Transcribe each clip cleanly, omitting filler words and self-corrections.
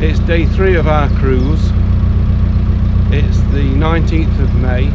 It's day 3 of our cruise. It's the 19th of May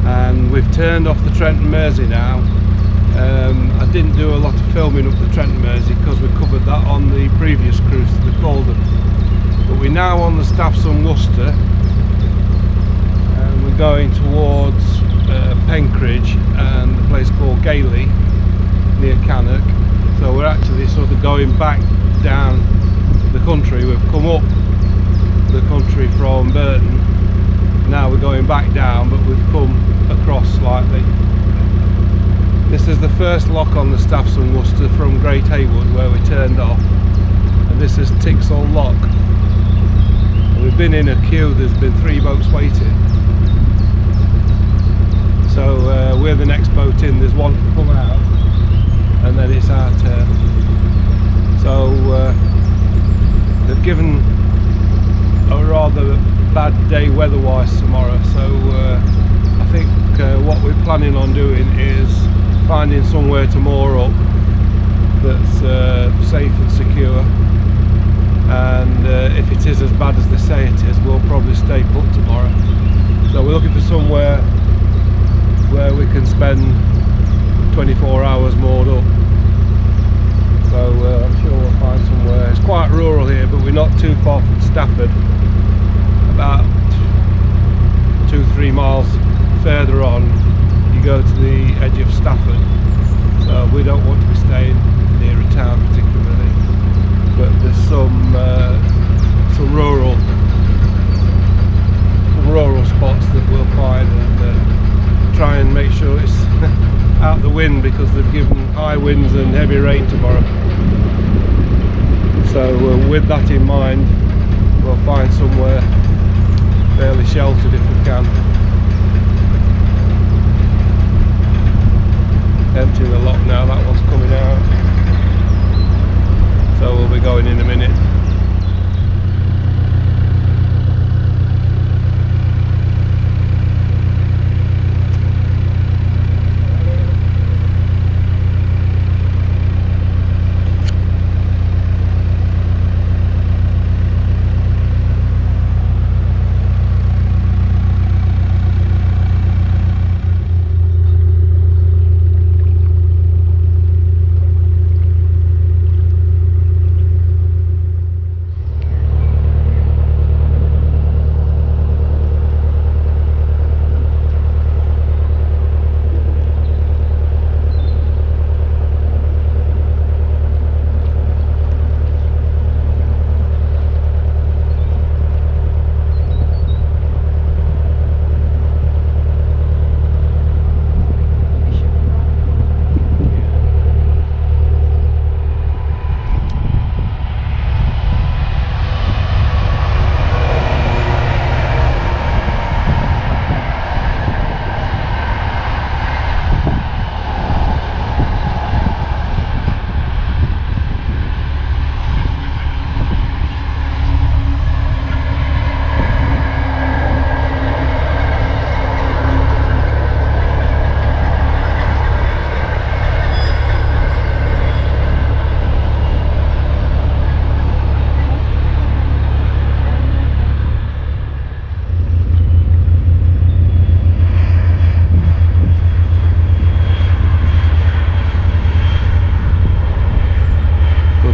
and we've turned off the Trent and Mersey now. I didn't do a lot of filming up the Trent and Mersey because we covered that on the previous cruise to the Calder. But we're now on the Staffs and Worcestershire and we're going towards Penkridge and a place called Gailey near Cannock. So we're actually sort of going back down the country. We've come up the country from Burton, now we're going back down, but we've come across slightly. This is the first lock on the Staffs and Worcester from Great Haywood where we turned off, and this is Tixall Lock. And we've been in a queue, there's been 3 boats waiting, so we're the next boat in. There's one to come out and then it's our turn. So they've given a rather bad day weather-wise tomorrow, so I think what we're planning on doing is finding somewhere to moor up that's safe and secure, and if it is as bad as they say it is, we'll probably stay put tomorrow. So we're looking for somewhere where we can spend 24 hours moored up. So I'm sure we'll find somewhere. It's quite rural here, but we're not too far from Stafford. About 2-3 miles further on you go to the edge of Stafford, so we don't want to be staying near a town particularly, but there's some rural spots that we'll find and try and make sure it's out the wind, because they've given high winds and heavy rain tomorrow. So with that in mind, we'll find somewhere fairly sheltered if we can. Empty the lock now, that one's coming out, so we'll be going in a minute.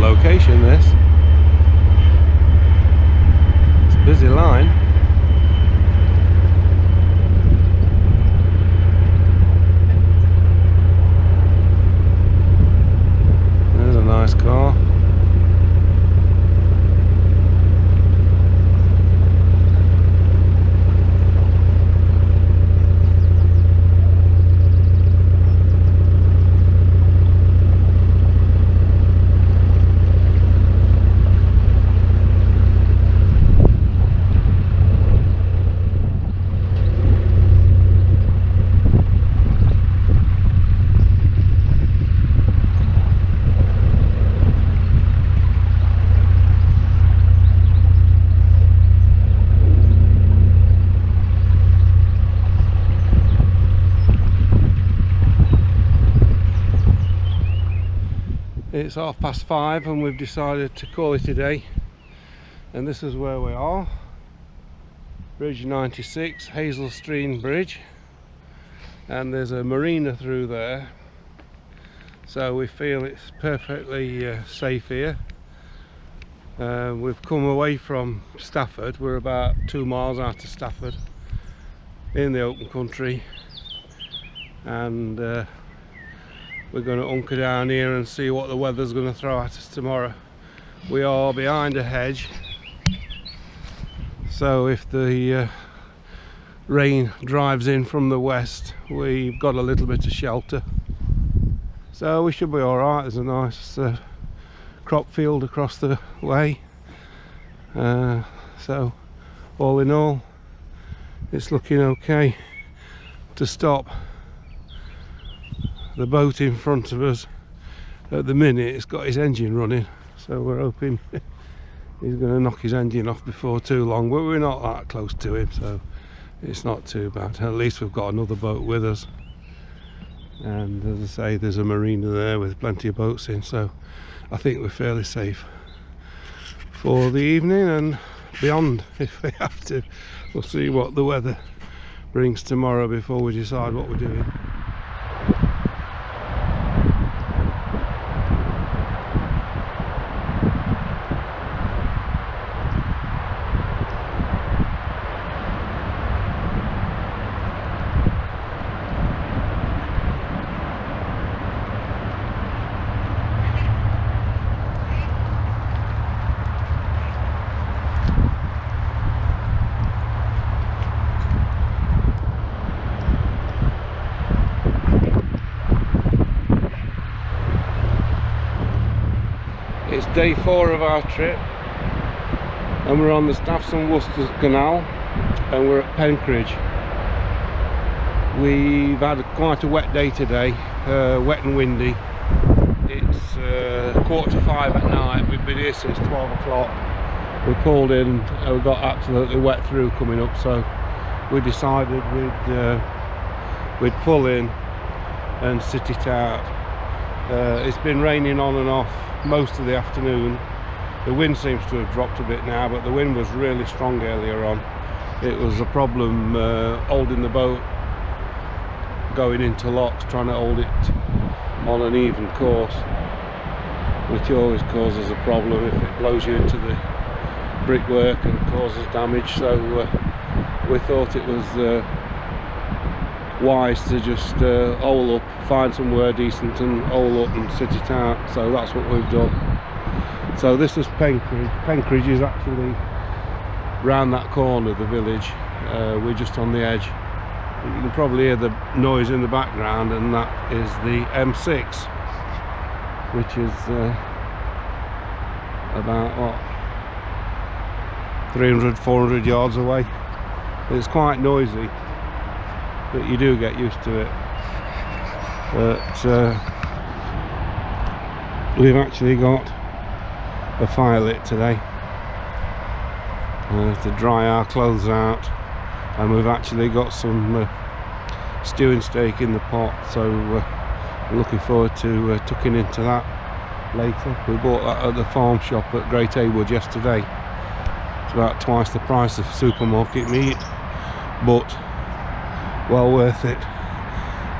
Location this. It's a busy line. There's a nice car. It's 5:30 and we've decided to call it a day. And this is where we are, Bridge 96, Hazelstream Bridge, and there's a marina through there, so we feel it's perfectly safe here. We've come away from Stafford. We're about 2 miles out of Stafford in the open country, and we're going to hunker down here and see what the weather's going to throw at us tomorrow. We are behind a hedge, so if the rain drives in from the west, we've got a little bit of shelter, so we should be alright. There's a nice crop field across the way, so all in all it's looking okay to stop. The boat in front of us at the minute, it's got his engine running, so we're hoping he's going to knock his engine off before too long, but we're not that close to him, so it's not too bad. At least we've got another boat with us, and as I say, there's a marina there with plenty of boats in, so I think we're fairly safe for the evening and beyond if we have to. We'll see what the weather brings tomorrow before we decide what we're doing. It's day 4 of our trip, and we're on the Staffs and Worcestershire Canal, and we're at Penkridge. We've had quite a wet day today, wet and windy. It's 4:45 at night. We've been here since 12 o'clock. We pulled in and we got absolutely wet through coming up, so we decided we'd pull in and sit it out. It's been raining on and off most of the afternoon. The wind seems to have dropped a bit now, but the wind was really strong earlier on. It was a problem holding the boat going into locks, trying to hold it on an even course, which always causes a problem if it blows you into the brickwork and causes damage. So we thought it was wise to just hole up, find somewhere decent and hole up and sit it out, so that's what we've done. So this is Penkridge. Penkridge is actually round that corner, the village. We're just on the edge. You can probably hear the noise in the background, and that is the M6, which is about what, 300-400 yards away. It's quite noisy, but you do get used to it. But we've actually got a fire lit today to dry our clothes out, and we've actually got some stewing steak in the pot, so I'm looking forward to tucking into that later. We bought that at the farm shop at Great Haywood yesterday. It's about twice the price of supermarket meat, but well worth it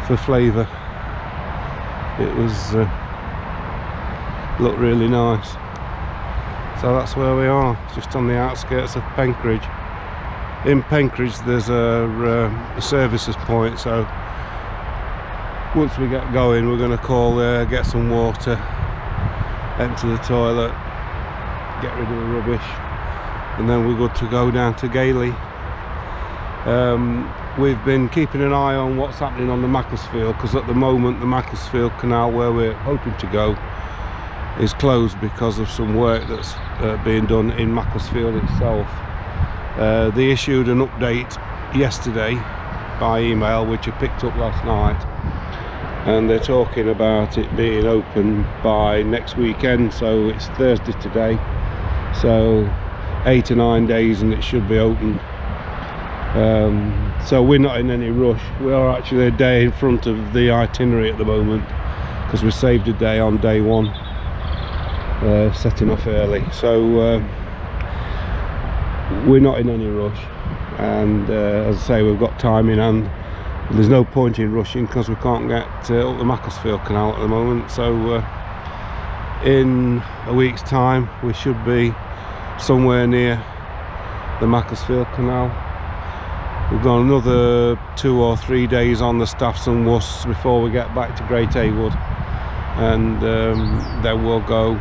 for flavour. It was looked really nice. So that's where we are, just on the outskirts of Penkridge. In Penkridge there's a services point, so once we get going we're going to call there, get some water, empty the toilet, get rid of the rubbish, and then we're good to go down to Gailey. We've been keeping an eye on what's happening on the Macclesfield, because at the moment the Macclesfield Canal, where we're hoping to go, is closed because of some work that's being done in Macclesfield itself. They issued an update yesterday by email, which I picked up last night, and they're talking about it being open by next weekend, so it's Thursday today, so 8 or 9 days and it should be open. So we're not in any rush. We are actually a day in front of the itinerary at the moment, because we saved a day on day 1, setting off early. So we're not in any rush, and as I say, we've got time in hand. There's no point in rushing because we can't get up the Macclesfield Canal at the moment. So in a week's time we should be somewhere near the Macclesfield Canal. We've got another 2 or 3 days on the Staffs and Worcs before we get back to Great Haywood, and then we'll go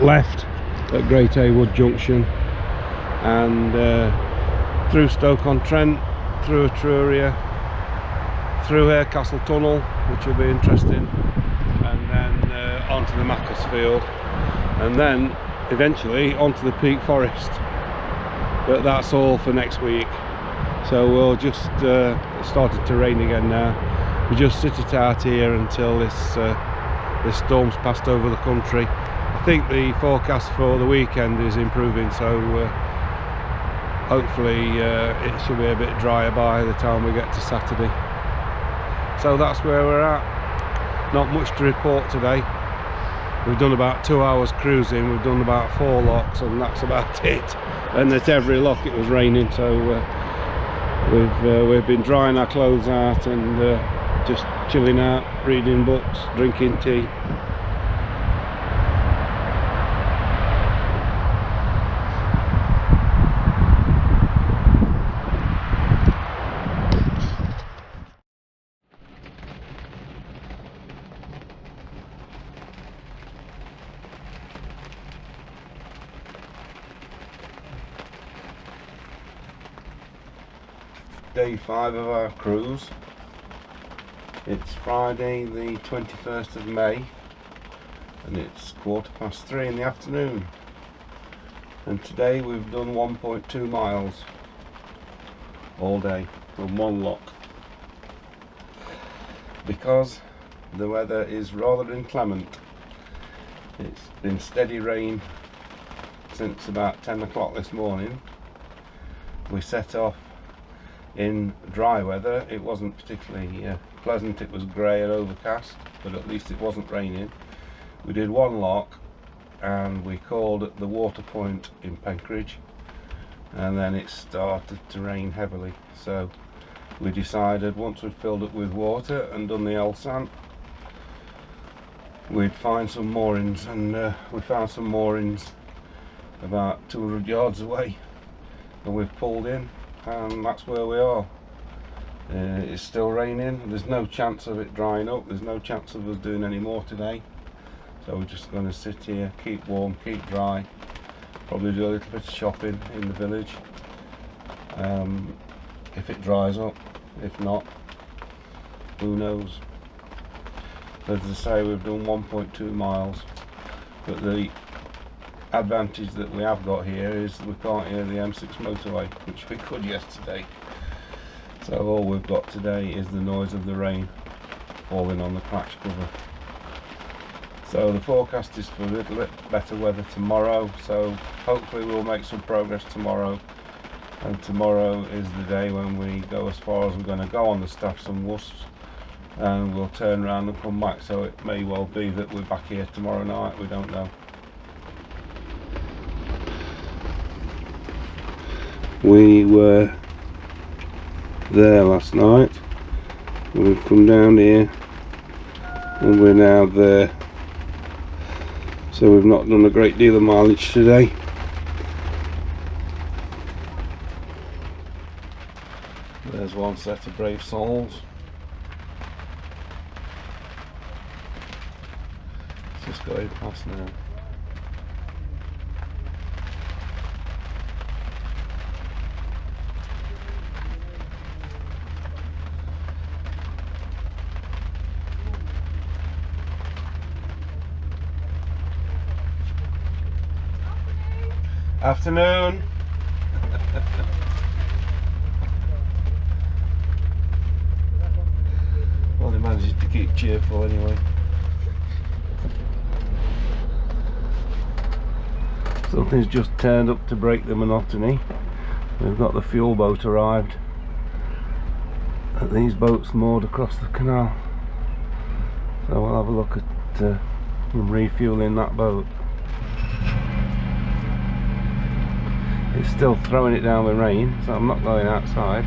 left at Great Haywood Junction and through Stoke-on-Trent, through Etruria, through Hare Castle Tunnel, which will be interesting, and then onto the Macclesfield, and then eventually onto the Peak Forest. But that's all for next week. So we'll just it started to rain again now. We just sit it out here until this storm's passed over the country. I think the forecast for the weekend is improving, so hopefully it should be a bit drier by the time we get to Saturday. So that's where we're at. Not much to report today. We've done about 2 hours cruising, we've done about 4 locks, and that's about it. And at every lock it was raining, so we've been drying our clothes out and just chilling out, reading books, drinking tea. Day 5 of our cruise. It's Friday the 21st of May and it's 3:15 in the afternoon, and today we've done 1.2 miles all day from one lock because the weather is rather inclement. It's been steady rain since about 10 o'clock this morning. We set off in dry weather. It wasn't particularly pleasant. It was grey and overcast, but at least it wasn't raining. We did one lock and we called at the water point in Penkridge, and then it started to rain heavily, so we decided once we'd filled it with water and done the Elsan, we'd find some moorings, and we found some moorings about 200 yards away, and we've pulled in, and that's where we are. It's still raining. There's no chance of it drying up. There's no chance of us doing any more today, so we're just going to sit here, keep warm, keep dry, probably do a little bit of shopping in the village if it dries up. If not, who knows. As I say, we've done 1.2 miles, but the advantage that we have got here is we can't hear the M6 motorway, which we could yesterday. So all we've got today is the noise of the rain falling on the crash cover. So the forecast is for a little bit better weather tomorrow, so hopefully we'll make some progress tomorrow, and tomorrow is the day when we go as far as we're going to go on the Staffs and Worcs, and we'll turn around and come back. So it may well be that we're back here tomorrow night, we don't know. We were there last night, we've come down here and we're now there, so we've not done a great deal of mileage today. There's one set of brave souls. It's just going past now. Afternoon. Well, they managed to keep cheerful anyway. Something's just turned up to break the monotony. We've got the fuel boat arrived. These boats moored across the canal, so we'll have a look at them refueling that boat. It's still throwing it down with rain, so I'm not going outside.